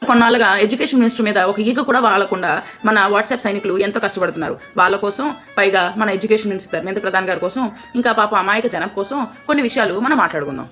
కొన్నాళ్ళుగా education minister మీద ఒక ఈగ కూడా వాలకుండా మన వాట్సాప్ సైనికులు ఎంతో కష్టపడుతున్నారు. వాళ్ళ కోసం, పైగా మన ఎడ్యుకేషన్ మినిస్టర్ ధర్మేంద్ర ప్రధాన్ గారి కోసం, ఇంకా పాప అమాయక జనం కోసం కొన్ని విషయాలు మనం మాట్లాడుకుందాం.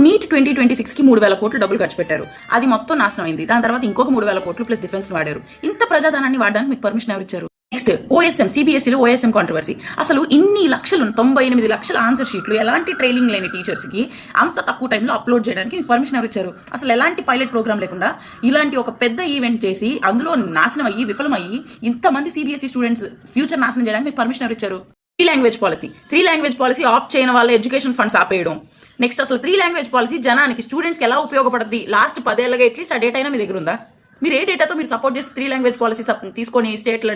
నీట్ 2026కి 3,000 కోట్లు డబ్బులు ఖర్చు పెట్టారు. అది మొత్తం నాశనం అయింది. దాని తర్వాత ఇంకొక 3,000 కోట్లు ప్లస్ డిఫెన్స్ వాడారు. ఇంత ప్రజాధనాన్ని వాడడానికి మీకు పర్మిషన్ ఎవరు ఇచ్చారు? నెక్స్ట్ ఓఎస్ఎం, సిబిఎస్ఈలో ఓఎస్ఎం కాంట్రవర్సీ. అసలు ఇన్ని లక్షలు 98 లక్షల ఆన్సర్ షీట్లు ఎలాంటి ట్రైనింగ్ లేని టీచర్స్కి అంత తక్కువ టైంలో అప్లోడ్ చేయడానికి మీకు పర్మిషన్ ఎవరు ఇచ్చారు? అసలు ఎలాంటి పైలట్ ప్రోగ్రామ్ లేకుండా ఇలాంటి ఒక పెద్ద ఈవెంట్ చేసి అందులో నాశనం అయ్యి విఫలమయ్యి ఇంతమంది సిబిఎస్ఈ స్టూడెంట్స్ ఫ్యూచర్ నాశనం చేయడానికి మీకు పర్మిషన్ ఎవరు ఇచ్చారు? త్రీ లాంగ్వేజ్ పాలసీ ఆప్ట్ చేయని వాళ్ళ ఎడ్యుకేషన్ ఫండ్స్ ఆపేయడం. నెక్స్ట్ అసలు 3 లాంగ్వేజ్ పాలసీ జనానికి స్టూడెంట్స్కి ఎలా ఉపయోగపడుతుంది? లాస్ట్ 10 ఏళ్ళగా అట్లీస్ట్ ఆ డేటా అయినా మీ దగ్గర ఉందా? మీరు ఏ డేటాతో మీరు సపోర్ట్ చేసి 3 లాంగ్వేజ్ పాలసీ తీసుకొని స్టేట్లో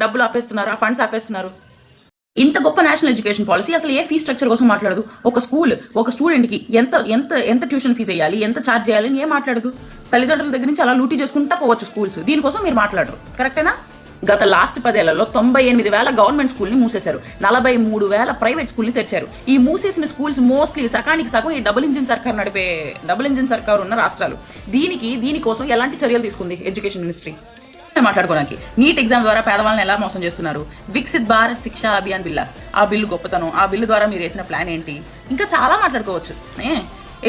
డబ్బులు ఆపేస్తున్నారు, ఆ ఫండ్స్ ఆపేస్తున్నారు? ఇంత గొప్ప నేషనల్ ఎడ్యుకేషన్ పాలసీ అసలు ఏ ఫీ స్ట్రక్చర్ కోసం మాట్లాడదు. ఒక స్కూల్ ఒక స్టూడెంట్కి ఎంత ట్యూషన్ ఫీజు వేయాలి, ఎంత ఛార్జ్ చేయాలని ఏం మాట్లాడదు. తల్లిదండ్రుల దగ్గర నుంచి అలా లూటీ చేసుకుంటా పోవచ్చు స్కూల్స్. దీనికోసం మీరు మాట్లాడరు. కరెక్టేనా? గత లాస్ట్ 10 ఏళ్లలో 98,000 గవర్నమెంట్ స్కూల్ని మూసేశారు. 43,000 ప్రైవేట్ స్కూల్ని తెరిచారు. ఈ మూసేసిన స్కూల్స్ మోస్ట్లీ సగానికి సగం ఈ డబుల్ ఇంజిన్ సర్కార్ ఉన్న రాష్ట్రాలు. దీనికోసం ఎలాంటి చర్యలు తీసుకుంది ఎడ్యుకేషన్ మినిస్ట్రీ? మాట్లాడుకోవడానికి నీట్ ఎగ్జామ్ ద్వారా పేదవాళ్ళని ఎలా మోసం చేస్తున్నారు? వికసిత్ భారత్ శిక్షా అభియాన్ బిల్లా, ఆ బిల్లు గొప్పతనం, ఆ బిల్లు ద్వారా మీరు వేసిన ప్లాన్ ఏంటి? ఇంకా చాలా మాట్లాడుకోవచ్చు.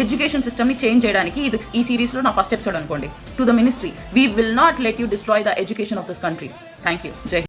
ఎడ్యుకేషన్ సిస్టమ్ ని చేంజ్ చేయడానికి ఈ సిరీస్ లో నా ఫస్ట్ ఎపిసోడ్ అనుకోండి. To the ministry, we will not let you destroy the education of this country. Thank you. జై